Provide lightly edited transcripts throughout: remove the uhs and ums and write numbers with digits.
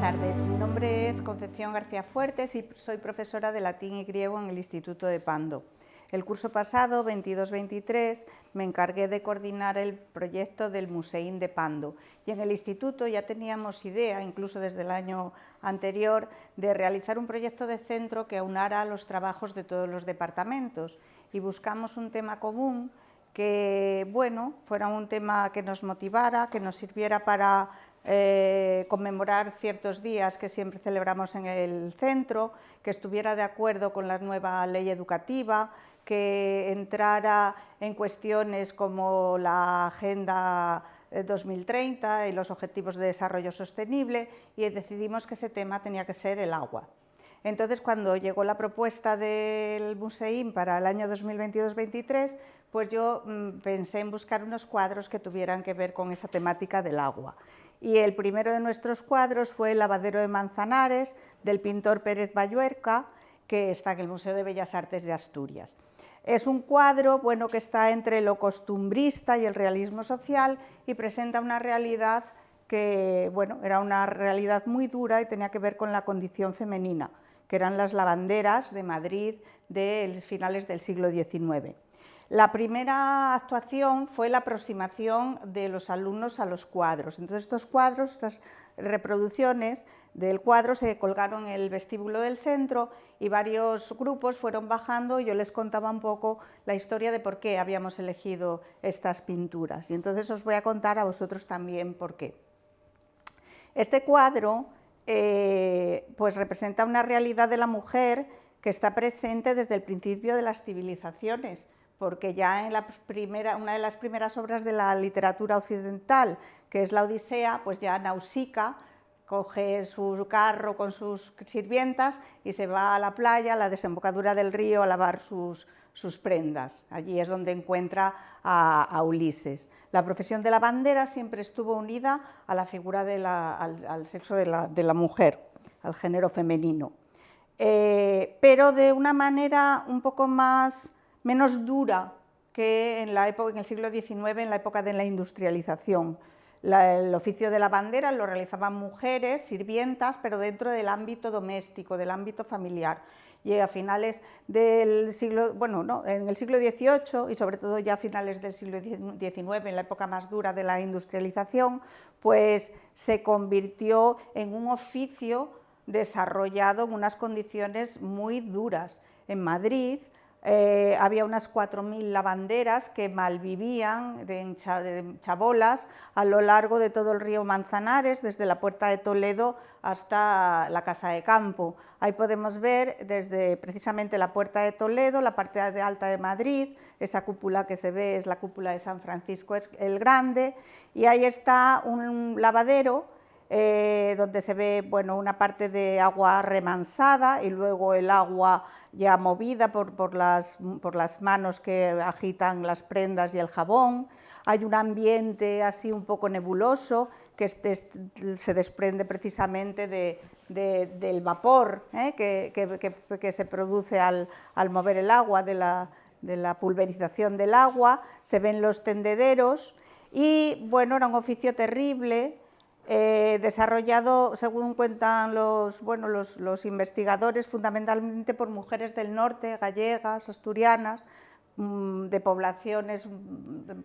tardes, mi nombre es Concepción García Fuertes y soy profesora de latín y griego en el Instituto de Pando. El curso pasado, 22-23, me encargué de coordinar el proyecto del Museín de Pando y en el instituto ya teníamos idea, incluso desde el año anterior, de realizar un proyecto de centro que aunara los trabajos de todos los departamentos y buscamos un tema común que, bueno, fuera un tema que nos motivara, que nos sirviera para conmemorar ciertos días que siempre celebramos en el centro, que estuviera de acuerdo con la nueva ley educativa, que entrara en cuestiones como la Agenda 2030 y los Objetivos de Desarrollo Sostenible, y decidimos que ese tema tenía que ser el agua. Entonces, cuando llegó la propuesta del Museín para el año 2022-23, pues yo pensé en buscar unos cuadros que tuvieran que ver con esa temática del agua. Y el primero de nuestros cuadros fue el Lavadero de Manzanares, del pintor Pérez Balluerca, que está en el Museo de Bellas Artes de Asturias. Es un cuadro, bueno, que está entre lo costumbrista y el realismo social y presenta una realidad que, bueno, era una realidad muy dura y tenía que ver con la condición femenina, que eran las lavanderas de Madrid de finales del siglo XIX. La primera actuación fue la aproximación de los alumnos a los cuadros. Entonces, estos cuadros, estas reproducciones del cuadro se colgaron en el vestíbulo del centro y varios grupos fueron bajando y yo les contaba un poco la historia de por qué habíamos elegido estas pinturas. Y entonces os voy a contar a vosotros también por qué. Este cuadro pues representa una realidad de la mujer que está presente desde el principio de las civilizaciones, porque ya en una de las primeras obras de la literatura occidental, que es la Odisea, pues ya Nausicaa coge su carro con sus sirvientas y se va a la playa, a la desembocadura del río, a lavar sus prendas. Allí es donde encuentra a Ulises. La profesión de lavandera siempre estuvo unida a la figura al sexo de la mujer, al género femenino, pero de una manera un poco menos dura que en el siglo XIX, en la época de la industrialización. El oficio de lavandera lo realizaban mujeres, sirvientas, pero dentro del ámbito doméstico, del ámbito familiar. Y a finales del siglo, bueno, no, en el siglo XVIII y sobre todo ya a finales del siglo XIX, en la época más dura de la industrialización, pues se convirtió en un oficio desarrollado en unas condiciones muy duras. En Madrid había unas 4.000 lavanderas que malvivían de chabolas a lo largo de todo el río Manzanares, desde la Puerta de Toledo hasta la Casa de Campo. Ahí podemos ver desde precisamente la Puerta de Toledo, la parte alta de Madrid, esa cúpula que se ve es la cúpula de San Francisco el Grande, y ahí está un lavadero donde se ve, bueno, una parte de agua remansada y luego el agua ya movida por las manos que agitan las prendas y el jabón. Hay un ambiente así un poco nebuloso que se desprende precisamente del vapor que se produce al mover el agua, de la pulverización del agua. Se ven los tendederos y, bueno, era un oficio terrible, desarrollado, según cuentan los investigadores, fundamentalmente por mujeres del norte, gallegas, asturianas, de poblaciones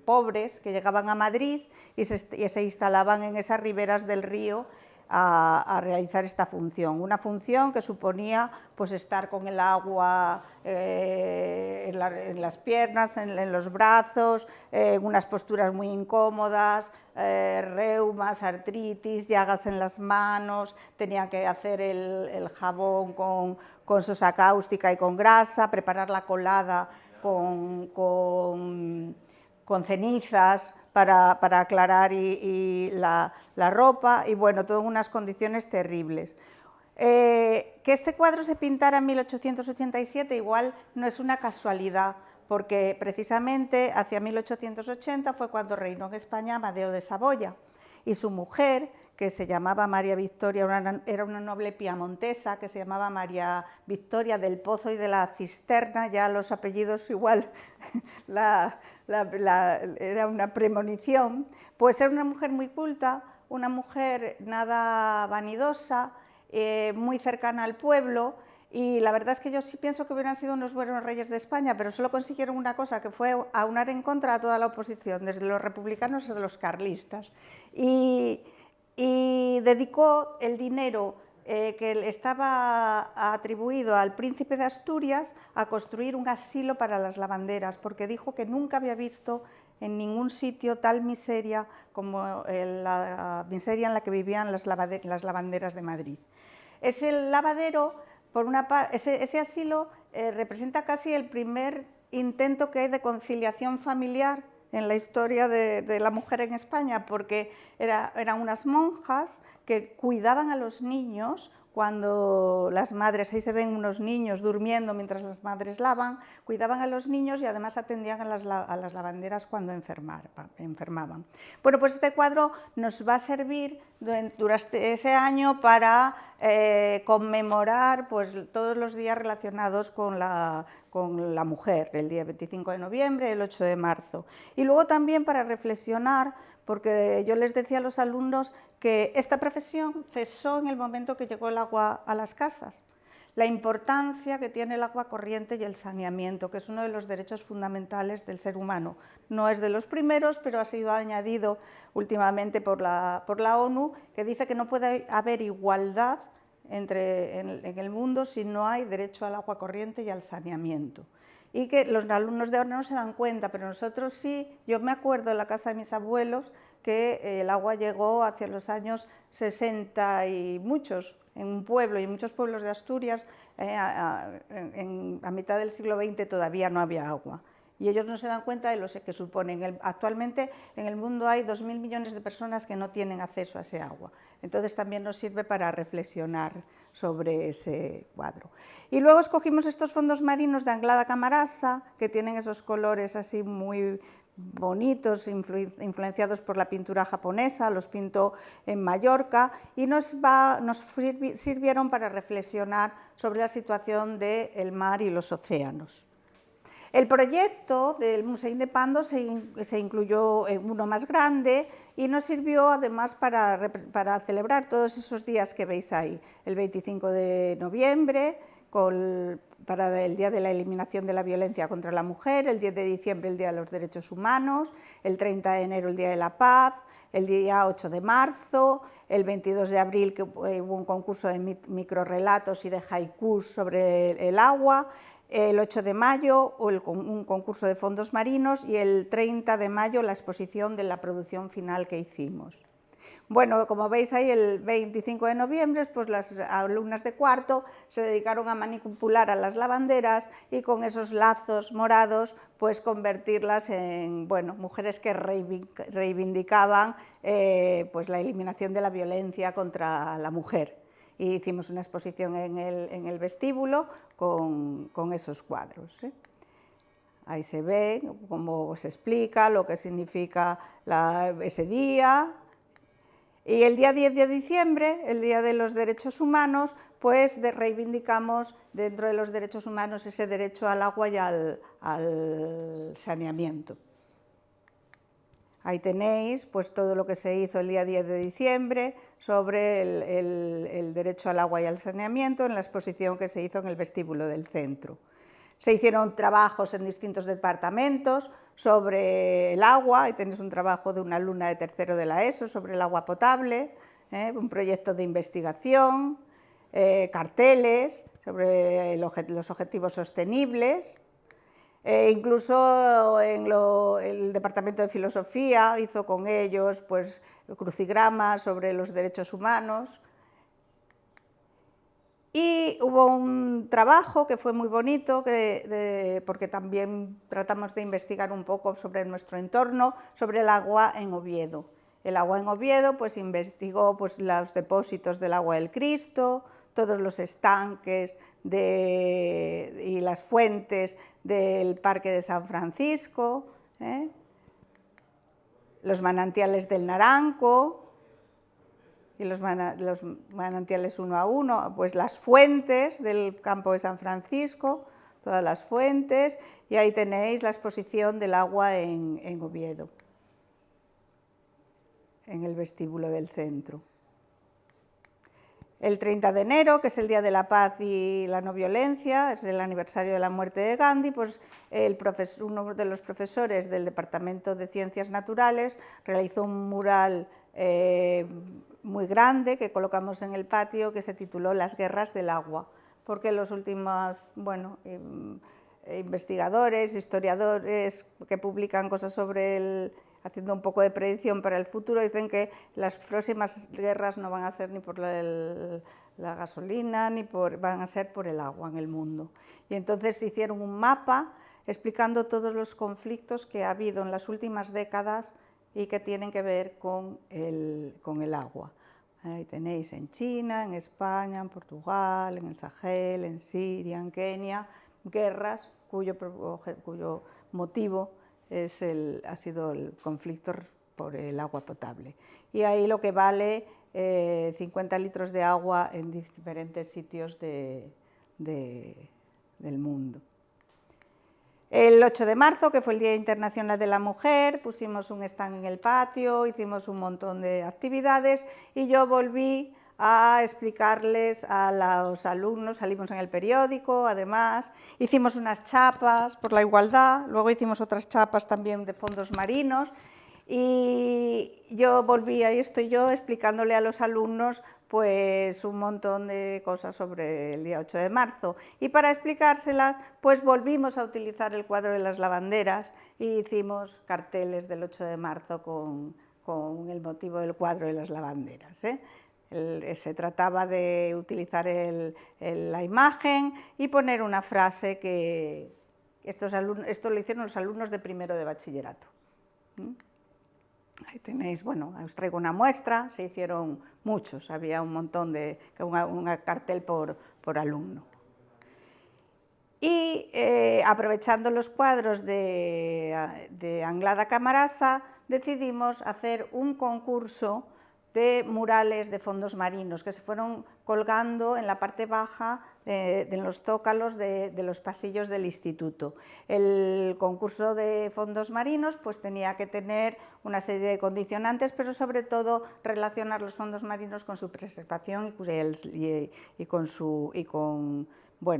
pobres que llegaban a Madrid y se instalaban en esas riberas del río a realizar esta función, una función que suponía pues estar con el agua en las piernas, en los brazos, en unas posturas muy incómodas, reumas, artritis, llagas en las manos, tenían que hacer el jabón con sosa cáustica y con grasa, preparar la colada con cenizas para aclarar la ropa y, bueno, todo en unas condiciones terribles. Que este cuadro se pintara en 1887 igual no es una casualidad, porque precisamente hacia 1880 fue cuando reinó en España Amadeo de Saboya y su mujer, que se llamaba María Victoria, era una noble piamontesa que se llamaba María Victoria del Pozo y de la Cisterna, ya los apellidos igual era una premonición, pues era una mujer muy culta, una mujer nada vanidosa, muy cercana al pueblo, y la verdad es que yo sí pienso que hubieran sido unos buenos reyes de España, pero solo consiguieron una cosa, que fue aunar en contra a toda la oposición, desde los republicanos hasta los carlistas. Y dedicó el dinero que estaba atribuido al príncipe de Asturias a construir un asilo para las lavanderas, porque dijo que nunca había visto en ningún sitio tal miseria como la miseria en la que vivían las lavanderas de Madrid. Ese lavadero, ese asilo representa casi el primer intento que hay de conciliación familiar en la historia de la mujer en España, porque eran unas monjas que cuidaban a los niños cuando las madres, ahí se ven unos niños durmiendo mientras las madres lavan, cuidaban a los niños y además atendían a las lavanderas cuando enfermaban. Bueno, pues este cuadro nos va a servir durante ese año para conmemorar pues, todos los días relacionados con la mujer, el día 25 de noviembre, el 8 de marzo. Y luego también para reflexionar, porque yo les decía a los alumnos que esta profesión cesó en el momento que llegó el agua a las casas. La importancia que tiene el agua corriente y el saneamiento, que es uno de los derechos fundamentales del ser humano. No es de los primeros, pero ha sido añadido últimamente por la ONU, que dice que no puede haber igualdad en el mundo si no hay derecho al agua corriente y al saneamiento. Y que los alumnos de ahora no se dan cuenta, pero nosotros sí. Yo me acuerdo en la casa de mis abuelos que el agua llegó hacia los años 60 y muchos, en un pueblo y en muchos pueblos de Asturias, a mitad del siglo XX todavía no había agua. Y ellos no se dan cuenta de lo que suponen. Actualmente en el mundo hay 2.000 millones de personas que no tienen acceso a ese agua. Entonces también nos sirve para reflexionar sobre ese cuadro. Y luego escogimos estos fondos marinos de Anglada Camarasa, que tienen esos colores así muy bonitos, influenciados por la pintura japonesa, los pintó en Mallorca, y nos sirvieron para reflexionar sobre la situación del mar y los océanos. El proyecto del Museu de Pando se incluyó en uno más grande y nos sirvió además para celebrar todos esos días que veis ahí. El 25 de noviembre, para el Día de la Eliminación de la Violencia contra la Mujer, el 10 de diciembre el Día de los Derechos Humanos, el 30 de enero el Día de la Paz, el día 8 de marzo, el 22 de abril que hubo un concurso de microrrelatos y de haikus sobre el agua, el 8 de mayo un concurso de fondos marinos y el 30 de mayo la exposición de la producción final que hicimos. Bueno, como veis ahí, el 25 de noviembre, pues las alumnas de cuarto se dedicaron a manipular a las lavanderas y con esos lazos morados, pues convertirlas en, bueno, mujeres que reivindicaban pues la eliminación de la violencia contra la mujer. Y hicimos una exposición en el vestíbulo con esos cuadros. Ahí se ve cómo se explica lo que significa ese día. Y el día 10 de diciembre, el Día de los Derechos Humanos, pues reivindicamos dentro de los derechos humanos ese derecho al agua y al saneamiento. Ahí tenéis pues, todo lo que se hizo el día 10 de diciembre sobre el derecho al agua y al saneamiento en la exposición que se hizo en el vestíbulo del centro. Se hicieron trabajos en distintos departamentos sobre el agua, y tenéis un trabajo de una alumna de tercero de la ESO sobre el agua potable, un proyecto de investigación, carteles sobre los objetivos sostenibles. Incluso el Departamento de Filosofía hizo con ellos pues, crucigramas sobre los derechos humanos. Y hubo un trabajo que fue muy bonito, porque también tratamos de investigar un poco sobre nuestro entorno, sobre el agua en Oviedo. El agua en Oviedo pues, investigó pues, los depósitos del agua del Cristo, todos los estanques y las fuentes del Parque de San Francisco, los manantiales del Naranco y los manantiales uno a uno, pues las fuentes del campo de San Francisco, todas las fuentes, y ahí tenéis la exposición del agua en Oviedo. en el vestíbulo del centro. El 30 de enero, que es el Día de la Paz y la No Violencia, es el aniversario de la muerte de Gandhi, pues uno de los profesores del Departamento de Ciencias Naturales realizó un mural muy grande que colocamos en el patio que se tituló Las guerras del agua, porque los últimos investigadores, historiadores que publican cosas sobre haciendo un poco de predicción para el futuro, dicen que las próximas guerras no van a ser ni por la gasolina, van a ser por el agua en el mundo. Y entonces hicieron un mapa explicando todos los conflictos que ha habido en las últimas décadas y que tienen que ver con el agua. Ahí tenéis en China, en España, en Portugal, en el Sahel, en Siria, en Kenia, guerras cuyo motivo ha sido el conflicto por el agua potable. Y ahí lo que vale 50 litros de agua en diferentes sitios del mundo. El 8 de marzo, que fue el Día Internacional de la Mujer, pusimos un stand en el patio, hicimos un montón de actividades y yo volví a explicarles a los alumnos, salimos en el periódico, además, hicimos unas chapas por la igualdad, luego hicimos otras chapas también de fondos marinos y yo volví, ahí estoy yo, explicándole a los alumnos pues un montón de cosas sobre el día 8 de marzo. Y para explicárselas, pues volvimos a utilizar el cuadro de las lavanderas y hicimos carteles del 8 de marzo con el motivo del cuadro de las lavanderas. Se trataba de utilizar la imagen y poner una frase que esto lo hicieron los alumnos de primero de bachillerato. Ahí tenéis, bueno, os traigo una muestra, se hicieron muchos, había un montón un cartel por alumno. Y aprovechando los cuadros de Anglada Camarasa, decidimos hacer un concurso de murales de fondos marinos que se fueron colgando en la parte baja de los zócalos de los pasillos del instituto. El concurso de fondos marinos pues tenía que tener una serie de condicionantes, pero sobre todo relacionar los fondos marinos con su preservación y con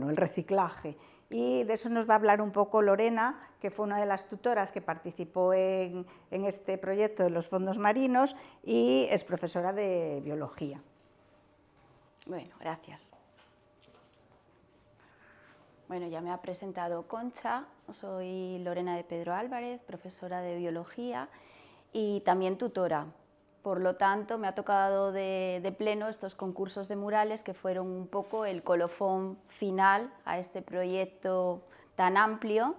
el reciclaje. Y de eso nos va a hablar un poco Lorena, que fue una de las tutoras que participó en este proyecto de los fondos marinos y es profesora de biología. Bueno, gracias. Bueno, ya me ha presentado Concha, soy Lorena de Pedro Álvarez, profesora de biología y también tutora. Por lo tanto, me ha tocado de pleno estos concursos de murales que fueron un poco el colofón final a este proyecto tan amplio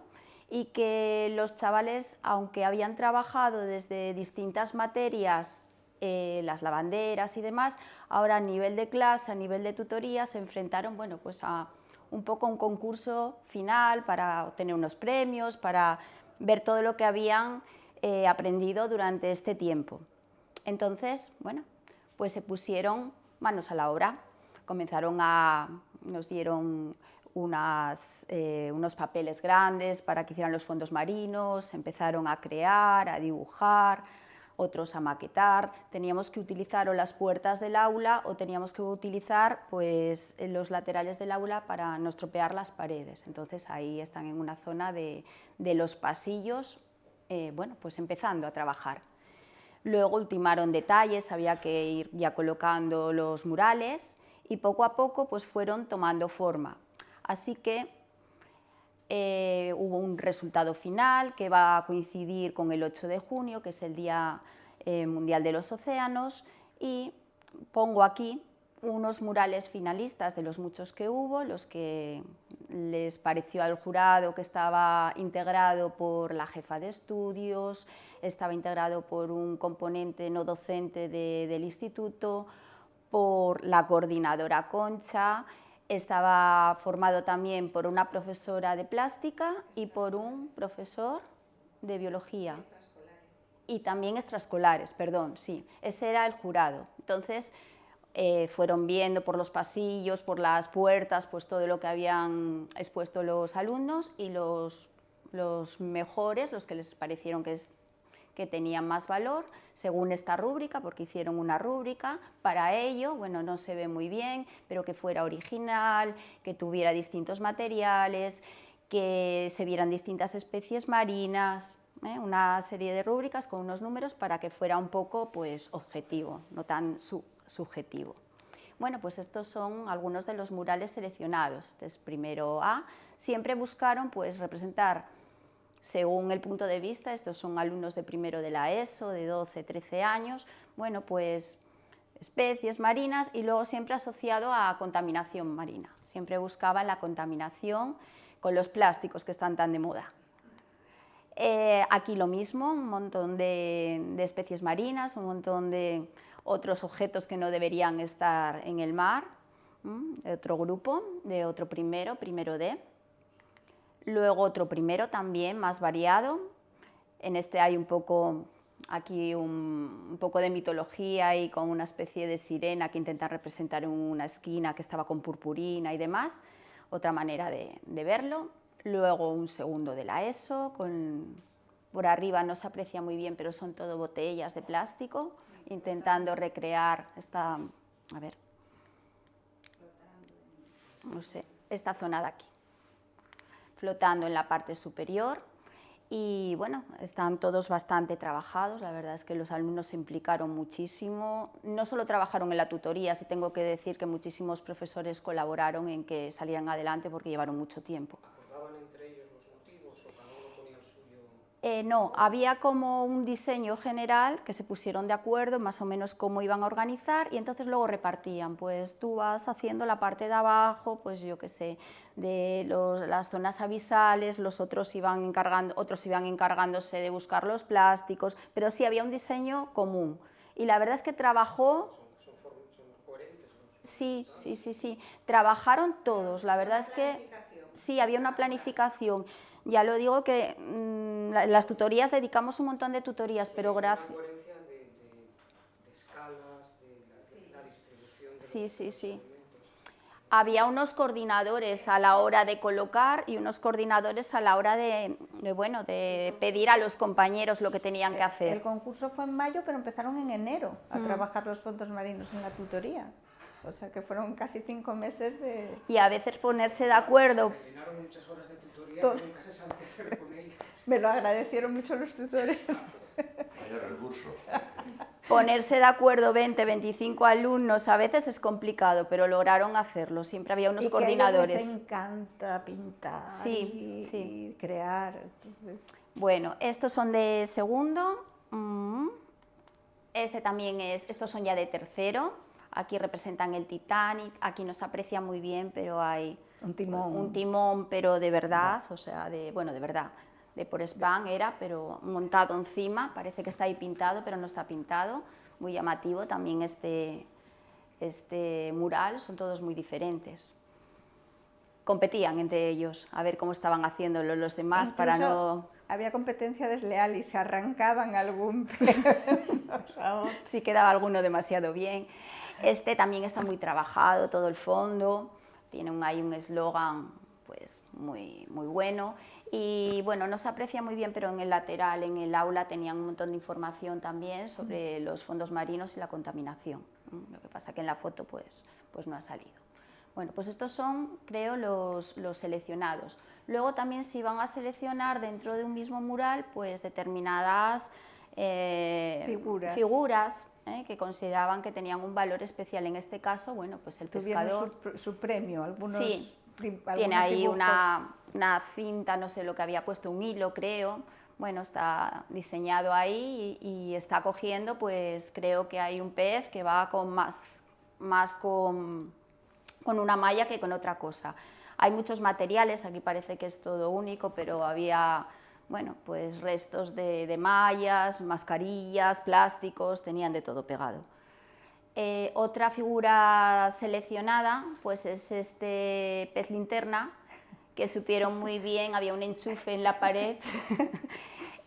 y que los chavales, aunque habían trabajado desde distintas materias, las lavanderas y demás, ahora a nivel de clase, a nivel de tutoría, se enfrentaron pues a un poco un concurso final para obtener unos premios, para ver todo lo que habían aprendido durante este tiempo. Entonces, bueno, pues se pusieron manos a la obra, nos dieron unos papeles grandes para que hicieran los fondos marinos, empezaron a crear, a dibujar, otros a maquetar, teníamos que utilizar o las puertas del aula o teníamos que utilizar pues, los laterales del aula para no estropear las paredes. Entonces ahí están en una zona de los pasillos, bueno, pues empezando a trabajar. Luego ultimaron detalles, había que ir ya colocando los murales y poco a poco pues fueron tomando forma. Así que hubo un resultado final que va a coincidir con el 8 de junio, que es el Día Mundial de los Océanos, y pongo aquí unos murales finalistas de los muchos que hubo, los que les pareció al jurado que estaba integrado por la jefa de estudios, estaba integrado por un componente no docente del instituto, por la coordinadora Concha, estaba formado también por una profesora de plástica y por un profesor de biología. Y también extraescolares, perdón, sí, ese era el jurado. Entonces, fueron viendo por los pasillos, por las puertas, pues todo lo que habían expuesto los alumnos y los mejores, los que les parecieron que que tenían más valor según esta rúbrica, porque hicieron una rúbrica para ello, bueno, no se ve muy bien, pero que fuera original, que tuviera distintos materiales, que se vieran distintas especies marinas, una serie de rúbricas con unos números para que fuera un poco pues, objetivo, no tan subjetivo. Bueno, pues estos son algunos de los murales seleccionados. Este es primero A. Siempre buscaron pues, representar, según el punto de vista, estos son alumnos de primero de la ESO, de 12, 13 años, bueno, pues especies marinas y luego siempre asociado a contaminación marina. Siempre buscaban la contaminación con los plásticos que están tan de moda. Aquí lo mismo, un montón de especies marinas, un montón de otros objetos que no deberían estar en el mar, otro grupo, de otro primero, primero D. Luego otro primero también, más variado. En este hay un poco, aquí un poco de mitología y con una especie de sirena que intenta representar en una esquina que estaba con purpurina y demás. Otra manera de verlo. Luego un segundo de la ESO, por arriba no se aprecia muy bien, pero son todo botellas de plástico, intentando recrear esta, a ver, no sé, esta zona de aquí, flotando en la parte superior. Y bueno, están todos bastante trabajados, la verdad es que los alumnos se implicaron muchísimo, no solo trabajaron en la tutoría, sí tengo que decir que muchísimos profesores colaboraron en que salieran adelante porque llevaron mucho tiempo. ¿Acordaban entre ellos los motivos o cada uno ponía el suyo? No, había como un diseño general que se pusieron de acuerdo más o menos cómo iban a organizar y entonces luego repartían, pues tú vas haciendo la parte de abajo, pues yo qué sé, de las zonas abisales, los otros iban encargándose de buscar los plásticos, pero sí había un diseño común y la verdad es que trabajó... ¿Son coherentes? Sí, sí, sí, sí, trabajaron todos, la verdad es que sí, había una planificación. Ya lo digo que las tutorías, dedicamos un montón de tutorías, pero gracias... Una coherencia de escalas, de la distribución de Sí, los sí, sí. elementos. Había unos coordinadores a la hora de colocar y unos coordinadores a la hora de pedir a los compañeros lo que tenían que hacer. El concurso fue en mayo, pero empezaron en enero a trabajar los fondos marinos en la tutoría. O sea que fueron casi 5 meses de... Y a veces ponerse de acuerdo... Me llenaron muchas horas de tutoría Todo. y nunca se sabe qué hacer con ellas. Me lo agradecieron mucho los tutores. Vaya recurso. Ponerse de acuerdo 20, 25 alumnos a veces es complicado, pero lograron hacerlo. Siempre había unos coordinadores. Y que a ellos les encanta pintar Sí, sí. y crear. Entonces... Bueno, estos son de segundo. Este también es, estos son ya de tercero. Aquí representan el Titanic. Aquí no se aprecia muy bien, pero hay un timón. Un timón, pero de verdad, o sea, de verdad. De por Span era, pero montado encima, parece que está ahí pintado, pero no está pintado, muy llamativo también este mural, son todos muy diferentes. Competían entre ellos, a ver cómo estaban haciéndolo los demás. Incluso para no... había competencia desleal y se arrancaban algún... Si quedaba alguno demasiado bien. Este también está muy trabajado, todo el fondo, tiene ahí un eslogan pues, muy bueno. Y bueno, no se aprecia muy bien, pero en el lateral, en el aula, tenían un montón de información también sobre los fondos marinos y la contaminación. Lo que pasa que en la foto pues no ha salido. Bueno, pues estos son, creo, los seleccionados. Luego también se iban a seleccionar dentro de un mismo mural pues determinadas figuras que consideraban que tenían un valor especial. En este caso, bueno, pues el pescador... Tuvieron su premio, algunos... Sí. Tiene ahí una cinta, no sé lo que había puesto, un hilo creo, bueno, está diseñado ahí y está cogiendo, pues creo que hay un pez que va con más con una malla que con otra cosa. Hay muchos materiales, aquí parece que es todo único, pero había, bueno, pues restos de mallas, mascarillas, plásticos, tenían de todo pegado. Otra figura seleccionada pues es este pez linterna, que supieron muy bien, había un enchufe en la pared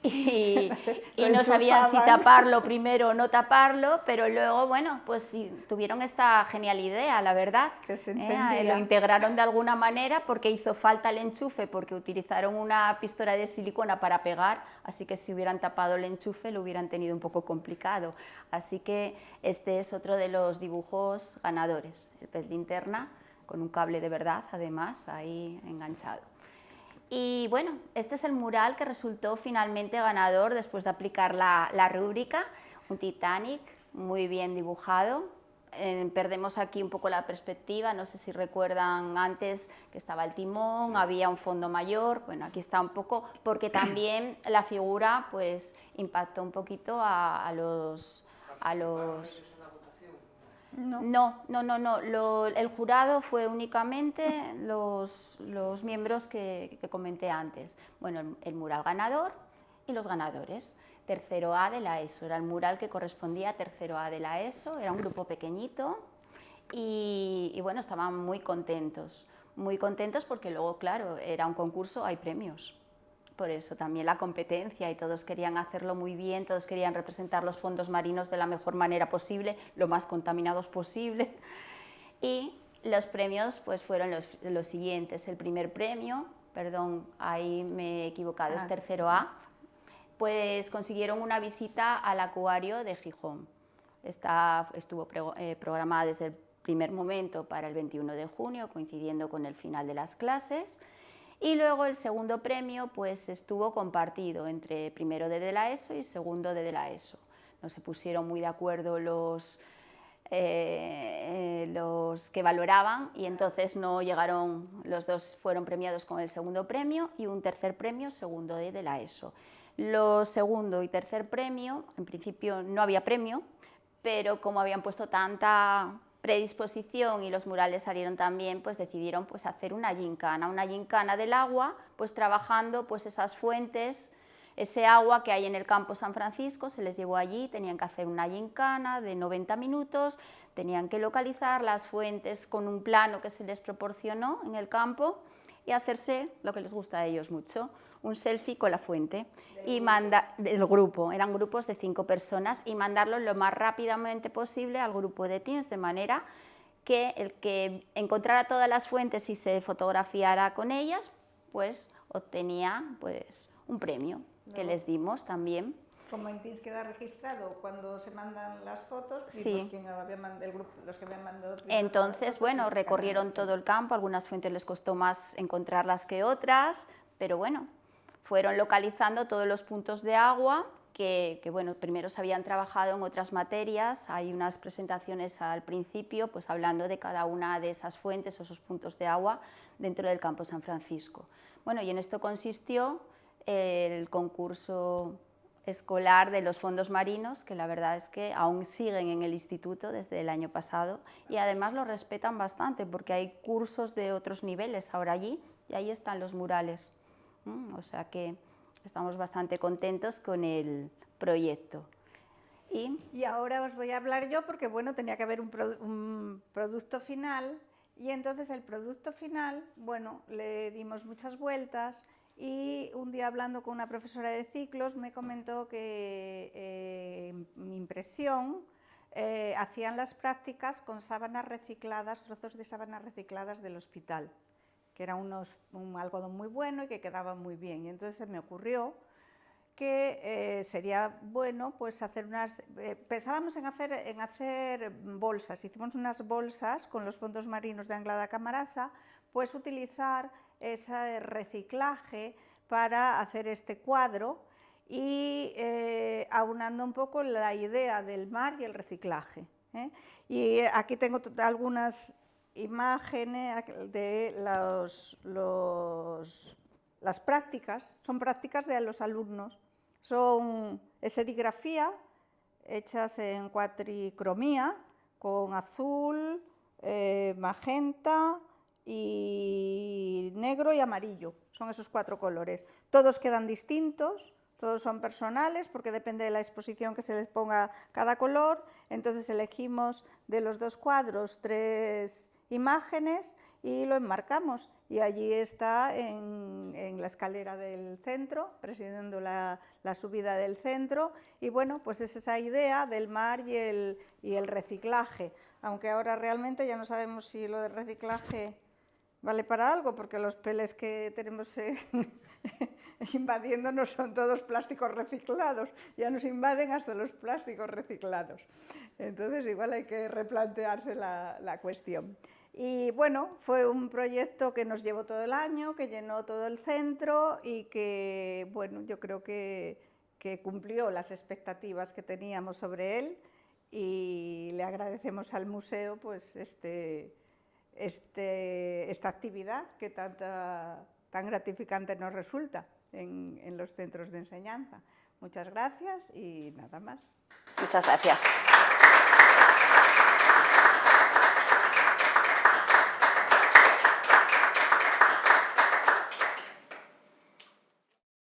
y Lo no sabían si enchufaban. taparlo primero o no taparlo, pero luego, bueno, pues sí, tuvieron esta genial idea, la verdad. Que se entendía. Lo integraron de alguna manera porque hizo falta el enchufe, porque utilizaron una pistola de silicona para pegar, así que si hubieran tapado el enchufe lo hubieran tenido un poco complicado. Así que este es otro de los dibujos ganadores, el pez linterna, con un cable de verdad, además, ahí enganchado. Y bueno, este es el mural que resultó finalmente ganador después de aplicar la rúbrica, un Titanic muy bien dibujado. Perdemos aquí un poco la perspectiva, no sé si recuerdan antes que estaba el timón, había un fondo mayor, bueno, aquí está un poco, porque también la figura pues impactó un poquito a los... No, el jurado fue únicamente los miembros que comenté antes. Bueno, el mural ganador y los ganadores. Tercero A de la ESO, era el mural que correspondía a tercero A de la ESO, era un grupo pequeñito y bueno, estaban muy contentos porque luego, claro, era un concurso, hay premios. Por eso también la competencia y todos querían hacerlo muy bien, todos querían representar los fondos marinos de la mejor manera posible, lo más contaminados posible. Y los premios pues fueron los siguientes. El primer premio, perdón, ahí me he equivocado, es tercero A, pues consiguieron una visita al acuario de Gijón. Estuvo programada desde el primer momento para el 21 de junio, coincidiendo con el final de las clases. Y luego el segundo premio pues estuvo compartido entre primero D de la ESO y segundo D de la ESO. No se pusieron muy de acuerdo los que valoraban y entonces no llegaron, los dos fueron premiados con el segundo premio y un tercer premio segundo D de la ESO. Los segundo y tercer premio, en principio no había premio, pero como habían puesto tanta predisposición y los murales salieron también, pues decidieron pues hacer una gincana del agua, pues trabajando pues esas fuentes, ese agua que hay en el campo San Francisco, se les llevó allí, tenían que hacer una gincana de 90 minutos, tenían que localizar las fuentes con un plano que se les proporcionó en el campo y hacerse lo que les gusta a ellos mucho, un selfie con la fuente del grupo, eran grupos de 5 personas y mandarlo lo más rápidamente posible al grupo de Teams, de manera que el que encontrara todas las fuentes y se fotografiara con ellas, pues obtenía pues un premio que les dimos también. Como en Teams queda registrado cuando se mandan las fotos, sí. Los que habían mandado. Entonces, bueno, recorrieron todo el campo, algunas fuentes les costó más encontrarlas que otras, pero bueno, fueron localizando todos los puntos de agua que bueno, primero se habían trabajado en otras materias, hay unas presentaciones al principio, pues hablando de cada una de esas fuentes, esos puntos de agua dentro del campo San Francisco. Bueno, y en esto consistió el concurso escolar de los fondos marinos, que la verdad es que aún siguen en el instituto desde el año pasado y además lo respetan bastante porque hay cursos de otros niveles ahora allí y ahí están los murales. O sea que estamos bastante contentos con el proyecto. Y ahora os voy a hablar yo porque bueno, tenía que haber un producto final y entonces el producto final, bueno, le dimos muchas vueltas. Y un día hablando con una profesora de ciclos me comentó que mi impresión hacían las prácticas con sábanas recicladas, trozos de sábanas recicladas del hospital, que era un algodón muy bueno y que quedaba muy bien. Y entonces se me ocurrió que sería bueno pues hacer unas... pensábamos en hacer bolsas, hicimos unas bolsas con los fondos marinos de Anglada Camarasa, pues utilizar ese reciclaje para hacer este cuadro y aunando un poco la idea del mar y el reciclaje. Y aquí tengo algunas imágenes de las prácticas, son prácticas de los alumnos, es serigrafía hechas en cuatricromía con azul, magenta y negro y amarillo, son esos 4 colores. Todos quedan distintos, todos son personales porque depende de la exposición que se les ponga cada color, entonces elegimos de los 2 cuadros 3 imágenes y lo enmarcamos. y allí está en la escalera del centro, presidiendo la subida del centro, y bueno, pues es esa idea del mar y el reciclaje, aunque ahora realmente ya no sabemos si lo del reciclaje vale para algo, porque los peles que tenemos invadiéndonos son todos plásticos reciclados, ya nos invaden hasta los plásticos reciclados. Entonces igual hay que replantearse la cuestión. Y bueno, fue un proyecto que nos llevó todo el año, que llenó todo el centro y que, bueno, yo creo que cumplió las expectativas que teníamos sobre él, y le agradecemos al museo pues esta actividad que tan gratificante nos resulta en los centros de enseñanza. Muchas gracias y nada más. Muchas gracias.